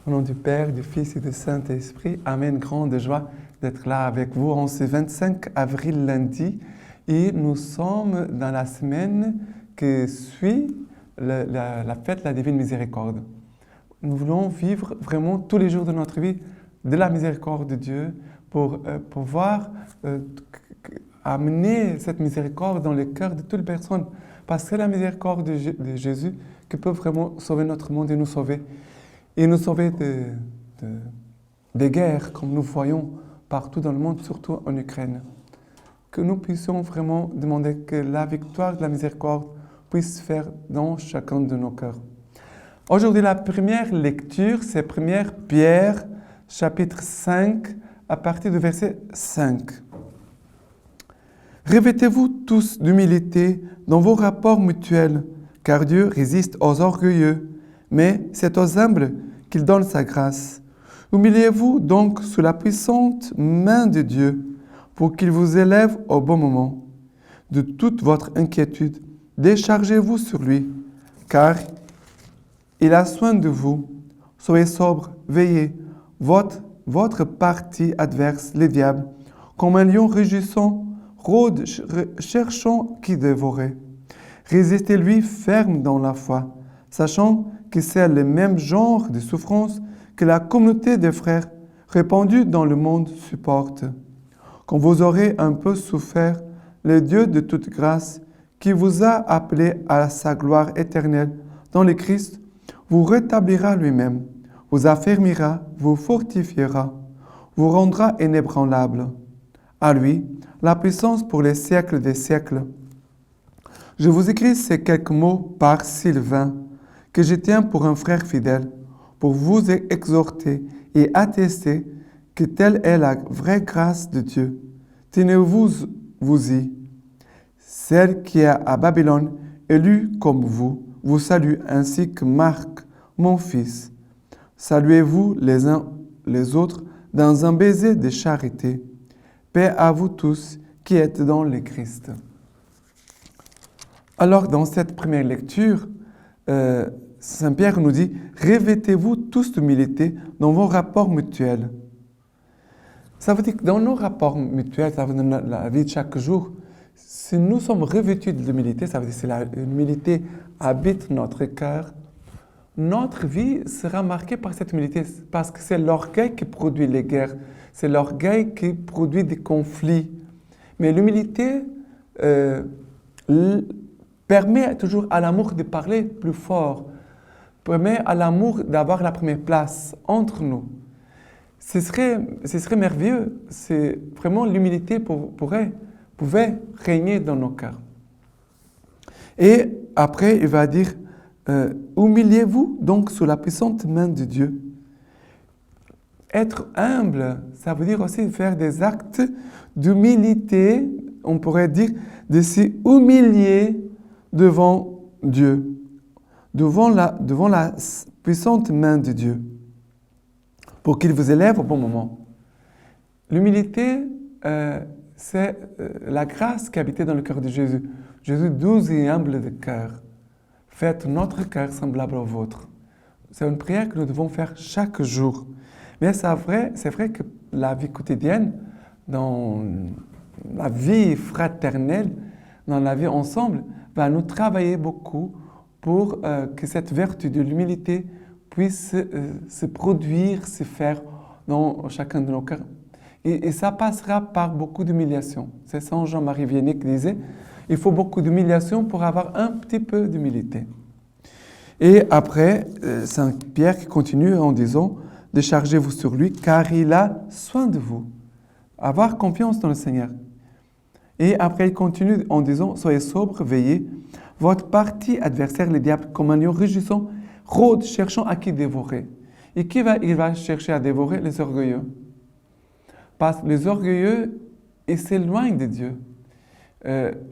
Au nom du Père, du Fils et du Saint-Esprit, Amen. Grande joie d'être là avec vous en ce 25 avril lundi. Et nous sommes dans la semaine qui suit la fête de la Divine Miséricorde. Nous voulons vivre vraiment tous les jours de notre vie de la miséricorde de Dieu pour pouvoir amener cette miséricorde dans le cœur de toutes les personnes. Parce que c'est la miséricorde de Jésus qui peut vraiment sauver notre monde et nous sauver. Et nous sauver des guerres, comme nous voyons partout dans le monde, surtout en Ukraine. Que nous puissions vraiment demander que la victoire de la miséricorde puisse se faire dans chacun de nos cœurs. Aujourd'hui, la première lecture, c'est 1 Pierre, chapitre 5, à partir du verset 5. Revêtez-vous tous d'humilité dans vos rapports mutuels, car Dieu résiste aux orgueilleux, mais c'est aux humbles qu'il donne sa grâce. Humiliez-vous donc sous la puissante main de Dieu, pour qu'il vous élève au bon moment. De toute votre inquiétude, déchargez-vous sur lui, car il a soin de vous. Soyez sobre, veillez. Votre parti adverse, le diable, comme un lion rugissant, rôde cherchant qui dévorer. Résistez-lui ferme dans la foi, sachant que c'est le même genre de souffrance que la communauté des frères répandue dans le monde supporte. Quand vous aurez un peu souffert, le Dieu de toute grâce, qui vous a appelé à sa gloire éternelle dans le Christ, vous rétablira lui-même, vous affermira, vous fortifiera, vous rendra inébranlable. À lui, la puissance pour les siècles des siècles. Je vous écris ces quelques mots par Sylvain, que je tiens pour un frère fidèle, pour vous exhorter et attester que telle est la vraie grâce de Dieu. Tenez-vous-y. Celle qui est à Babylone, élue comme vous salue, ainsi que Marc, mon fils. Saluez-vous les uns les autres dans un baiser de charité. Paix à vous tous qui êtes dans le Christ. Alors, dans cette première lecture, Saint Pierre nous dit « Revêtez-vous tous d'humilité dans vos rapports mutuels ». Ça veut dire que dans nos rapports mutuels, ça veut dire dans la vie de chaque jour, si nous sommes revêtus de l'humilité, ça veut dire que l'humilité habite notre cœur, notre vie sera marquée par cette humilité parce que c'est l'orgueil qui produit les guerres, c'est l'orgueil qui produit des conflits. Mais l'humilité permet toujours à l'amour de parler plus fort, permet à l'amour d'avoir la première place entre nous. Ce serait merveilleux. C'est vraiment l'humilité pouvait régner dans nos cœurs. Et après, il va dire, humiliez-vous donc sous la puissante main de Dieu. Être humble, ça veut dire aussi faire des actes d'humilité, on pourrait dire, de se humilier devant Dieu, devant la puissante main de Dieu, pour qu'il vous élève au bon moment. L'humilité, c'est la grâce qui habitait dans le cœur de Jésus. Jésus, doux et humble de cœur, faites notre cœur semblable au vôtre. C'est une prière que nous devons faire chaque jour. Mais c'est vrai que la vie quotidienne, dans la vie fraternelle, dans la vie ensemble, va nous travailler beaucoup pour que cette vertu de l'humilité puisse se produire, se faire dans chacun de nos cœurs. Et ça passera par beaucoup d'humiliation. C'est Saint Jean-Marie Vianney qui disait « Il faut beaucoup d'humiliation pour avoir un petit peu d'humilité ». Et après, Saint Pierre qui continue en disant « Déchargez-vous sur lui, car il a soin de vous. » Avoir confiance dans le Seigneur. Et après, il continue en disant « Soyez sobre, veillez. Votre parti adversaire, le diable, comme un lion rugissant, rôde, cherchant à qui dévorer. » Et il va chercher à dévorer? Les orgueilleux. Parce que les orgueilleux, ils s'éloignent de Dieu.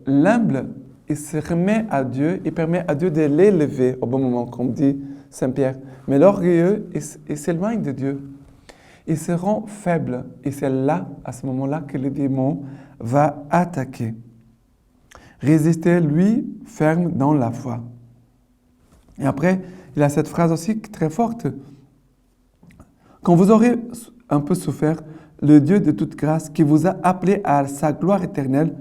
L'humble, il se remet à Dieu et permet à Dieu de l'élever au bon moment, comme dit Saint Pierre. Mais l'orgueilleux, il s'éloigne de Dieu. Il se rend faible. Et c'est là, à ce moment-là, que le démon va attaquer. Résistez, lui, ferme dans la foi. Et après, il a cette phrase aussi très forte. Quand vous aurez un peu souffert, le Dieu de toute grâce qui vous a appelé à sa gloire éternelle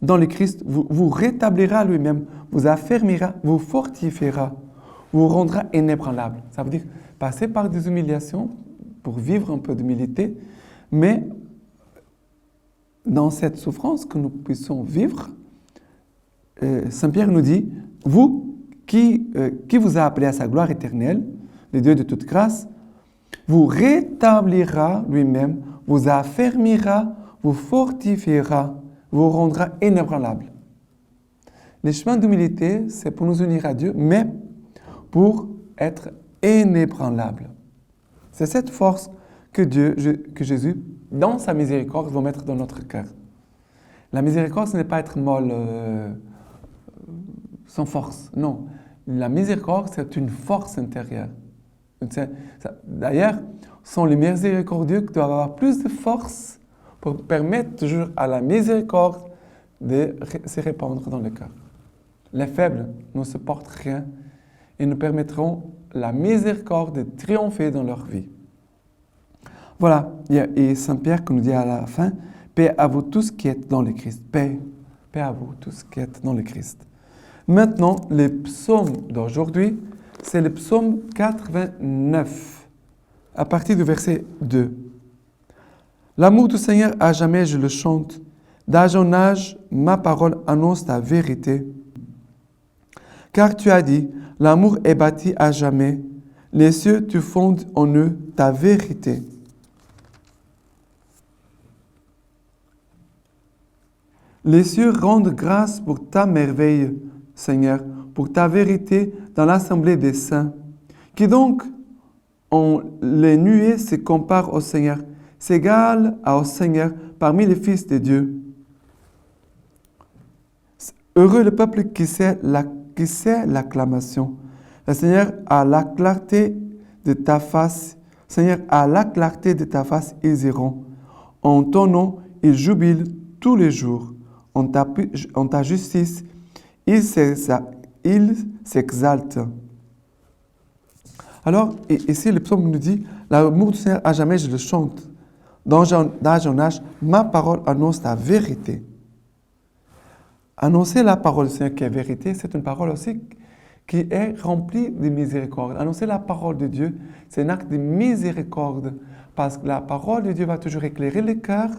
dans le Christ vous rétablira lui-même, vous affermira, vous fortifiera, vous rendra inébranlable. Ça veut dire passer par des humiliations pour vivre un peu d'humilité, mais dans cette souffrance que nous puissions vivre, Saint Pierre nous dit, vous qui vous a appelé à sa gloire éternelle, le Dieu de toute grâce, vous rétablira lui-même, vous affermira, vous fortifiera, vous rendra inébranlable. Le chemin d'humilité, c'est pour nous unir à Dieu, mais pour être inébranlable. C'est cette force que Jésus, dans sa miséricorde, va mettre dans notre cœur. La miséricorde, ce n'est pas être molle, sans force. Non. La miséricorde, c'est une force intérieure. D'ailleurs, ce sont les miséricordieux qui doivent avoir plus de force pour permettre toujours à la miséricorde de se répandre dans le cœur. Les faibles ne supportent rien et nous permettront la miséricorde de triompher dans leur vie. Voilà, et Saint Pierre qui nous dit à la fin, paix à vous tous qui êtes dans le Christ. Paix à vous tous qui êtes dans le Christ. Maintenant, les psaumes d'aujourd'hui, c'est le psaume 89, à partir du verset 2. L'amour du Seigneur à jamais je le chante, d'âge en âge ma parole annonce ta vérité. Car tu as dit, l'amour est bâti à jamais, les cieux tu fondes en eux ta vérité. Les cieux rendent grâce pour ta merveille, Seigneur, pour ta vérité dans l'assemblée des saints. Qui donc, en les nuées, se compare au Seigneur, s'égale au Seigneur parmi les fils de Dieu. Heureux le peuple qui sait l'acclamation. Le Seigneur, à la clarté de ta face, Seigneur, à la clarté de ta face, ils iront. En ton nom, ils jubilent tous les jours. En ta justice, ils s'exaltent. Alors, ici, le psaume nous dit, l'amour du Seigneur à jamais je le chante. D'âge en âge, ma parole annonce ta vérité. Annoncer la parole du Seigneur qui est vérité, c'est une parole aussi qui est remplie de miséricorde. Annoncer la parole de Dieu, c'est un acte de miséricorde, parce que la parole de Dieu va toujours éclairer le cœur,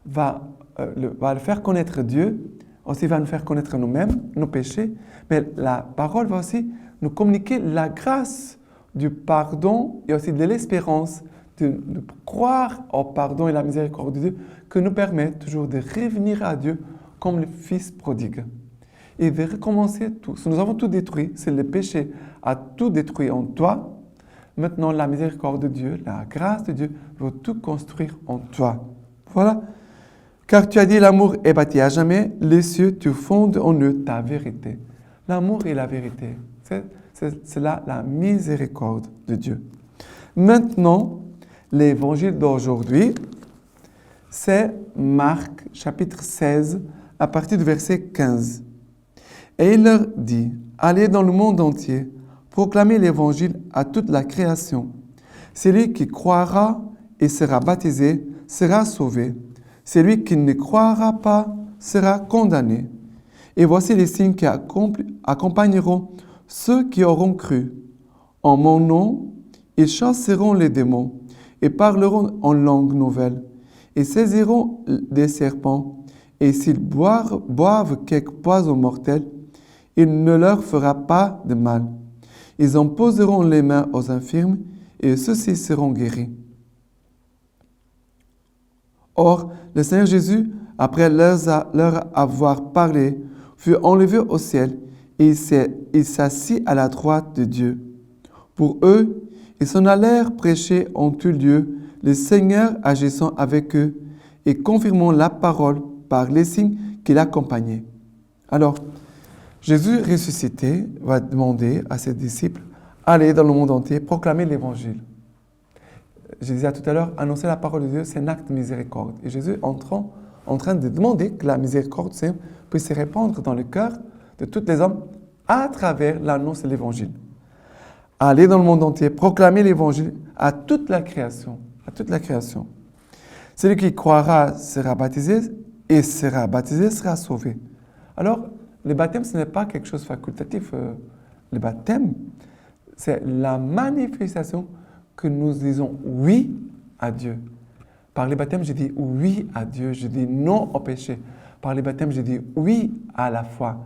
va le faire connaître Dieu, aussi va nous faire connaître nous-mêmes, nos péchés, mais la parole va aussi nous communiquer la grâce du pardon et aussi de l'espérance de croire au pardon et la miséricorde de Dieu que nous permet toujours de revenir à Dieu comme le Fils prodigue et de recommencer tout. Si nous avons tout détruit, c'est le péché a tout détruit en toi. Maintenant, la miséricorde de Dieu, la grâce de Dieu veut tout construire en toi. Voilà. Car tu as dit, l'amour est bâti à jamais, les cieux, tu fondes en eux ta vérité. L'amour et la vérité, c'est là la miséricorde de Dieu. Maintenant, l'évangile d'aujourd'hui, c'est Marc, chapitre 16, à partir du verset 15. Et il leur dit, allez dans le monde entier, proclamez l'évangile à toute la création. Celui qui croira et sera baptisé sera sauvé. Celui qui ne croira pas sera condamné. Et voici les signes qui accompagneront ceux qui auront cru. En mon nom, ils chasseront les démons et parleront en langue nouvelle et saisiront des serpents. Et s'ils boivent quelque poison mortel, il ne leur fera pas de mal. Ils en poseront les mains aux infirmes et ceux-ci seront guéris. Or, le Seigneur Jésus, après leur avoir parlé, fut enlevé au ciel et il s'assit à la droite de Dieu. Pour eux, ils s'en allèrent prêcher en tout lieu, le Seigneur agissant avec eux et confirmant la parole par les signes qui l'accompagnaient. Alors, Jésus ressuscité va demander à ses disciples, allez dans le monde entier, proclamer l'évangile. Je disais tout à l'heure, annoncer la parole de Dieu, c'est un acte de miséricorde. Et Jésus est en train de demander que la miséricorde puisse se répandre dans le cœur de tous les hommes à travers l'annonce de l'évangile. aller dans le monde entier, proclamer l'évangile à toute la création. À toute la création. Celui qui croira sera baptisé et sera baptisé sera sauvé. Alors, le baptême, ce n'est pas quelque chose de facultatif. Le baptême, c'est la manifestation que nous disons oui à Dieu. Par le baptême, je dis oui à Dieu, je dis non au péché. Par le baptême, je dis oui à la foi.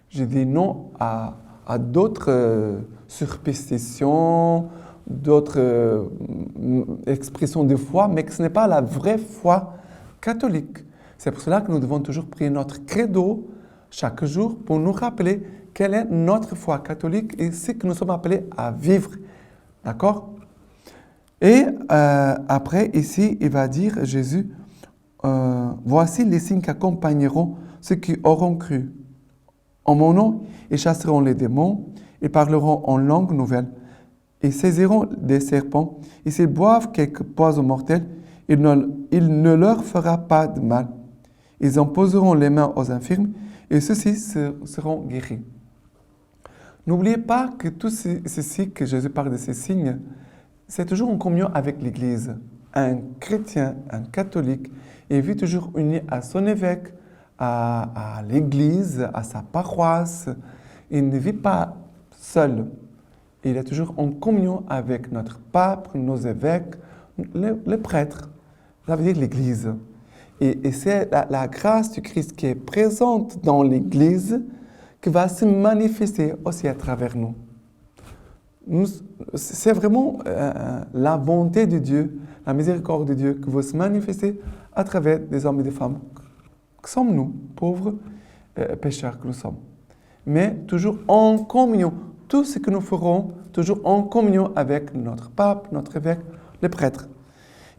Je dis non à d'autres superstitions, d'autres expressions de foi, mais que ce n'est pas la vraie foi catholique. C'est pour cela que nous devons toujours prier notre credo chaque jour pour nous rappeler quelle est notre foi catholique et ce que nous sommes appelés à vivre. D'accord? Et après, ici, il va dire, Jésus, voici les signes qui accompagneront ceux qui auront cru. En mon nom, ils chasseront les démons, ils parleront en langue nouvelle, ils saisiront des serpents, et s'ils boivent quelque poison mortel, il ne leur fera pas de mal. Ils en poseront les mains aux infirmes, et ceux-ci seront guéris. N'oubliez pas que tout ceci, que Jésus parle de ces signes, c'est toujours en communion avec l'Église. Un chrétien, un catholique, il vit toujours uni à son évêque, à l'Église, à sa paroisse. Il ne vit pas seul. Il est toujours en communion avec notre pape, nos évêques, les prêtres. Ça veut dire l'Église. Et c'est la grâce du Christ qui est présente dans l'Église qui va se manifester aussi à travers nous. C'est vraiment la bonté de Dieu, la miséricorde de Dieu qui va se manifester à travers des hommes et des femmes que sommes nous, pauvres pécheurs que nous sommes. Mais toujours en communion. Tout ce que nous ferons, toujours en communion avec notre pape, notre évêque, les prêtres.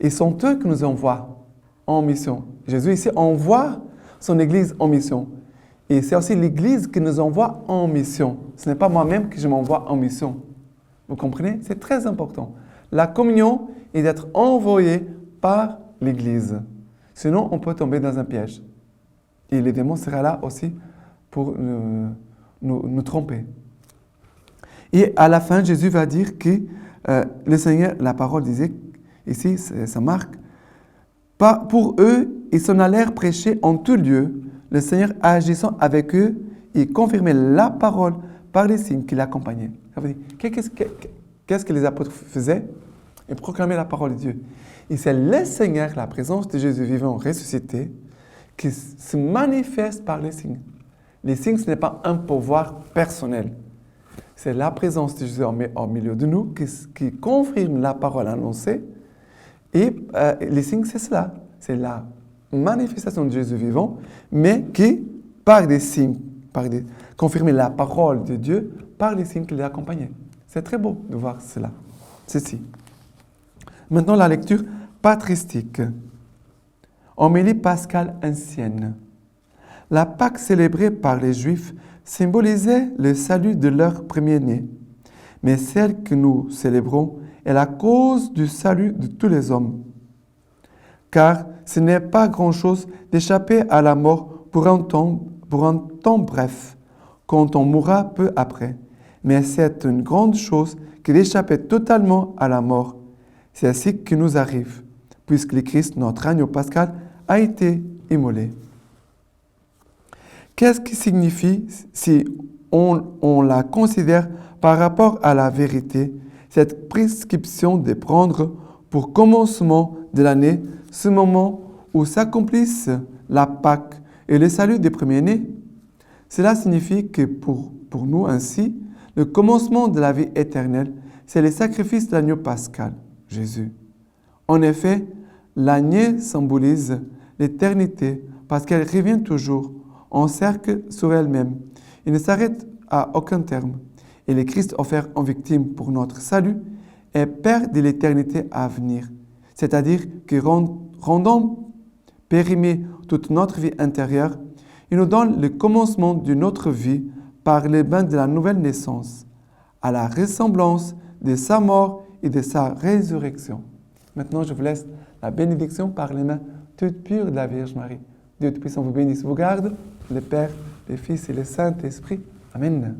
Et ce sont eux qui nous envoient en mission. Jésus ici envoie son Église en mission. Et c'est aussi l'Église qui nous envoie en mission. Ce n'est pas moi-même que je m'envoie en mission. Vous comprenez? C'est très important. La communion est d'être envoyée par l'Église. Sinon, on peut tomber dans un piège. Et les démons seront là aussi pour nous tromper. Et à la fin, Jésus va dire que le Seigneur, la parole disait, ici, ça marque, pour eux, ils s'en allèrent prêcher en tout lieu, le Seigneur agissant avec eux et confirmait la parole par les signes qui l'accompagnaient. Ça veut dire, qu'est-ce que les apôtres faisaient? Ils proclamaient la parole de Dieu. Et c'est le Seigneur, la présence de Jésus vivant, ressuscité, qui se manifeste par les signes. Les signes, ce n'est pas un pouvoir personnel. C'est la présence de Jésus au milieu de nous qui confirme la parole annoncée. Et les signes, c'est cela. C'est la manifestation de Jésus vivant, mais qui, par des signes, confirmer la parole de Dieu par les signes qui l'accompagnaient. C'est très beau de voir cela. Ceci. Maintenant, la lecture patristique. Homélie pascale ancienne. La Pâque célébrée par les Juifs symbolisait le salut de leur premier-né. Mais celle que nous célébrons est la cause du salut de tous les hommes. Car ce n'est pas grand-chose d'échapper à la mort pour un temps bref, quand on mourra peu après. Mais c'est une grande chose que d'échapper totalement à la mort. C'est ainsi que nous arrive, puisque le Christ, notre agneau pascal, a été immolé. Qu'est-ce qui signifie, si on la considère par rapport à la vérité, cette prescription de prendre pour commencement de l'année ce moment où s'accomplisse la Pâque et le salut des premiers-nés? Cela signifie que pour nous ainsi, le commencement de la vie éternelle, c'est le sacrifice de l'agneau pascal, Jésus. En effet, l'agneau symbolise l'éternité parce qu'elle revient toujours en cercle sur elle-même. Il ne s'arrête à aucun terme. Et le Christ offert en victime pour notre salut est Père de l'éternité à venir. C'est-à-dire que rendant périmée toute notre vie intérieure, il nous donne le commencement d'une autre vie par le bain de la nouvelle naissance, à la ressemblance de sa mort et de sa résurrection. Maintenant, je vous laisse la bénédiction par les mains toutes pures de la Vierge Marie. Dieu Tout-Puissant vous bénisse, vous garde, le Père, le Fils et le Saint-Esprit. Amen.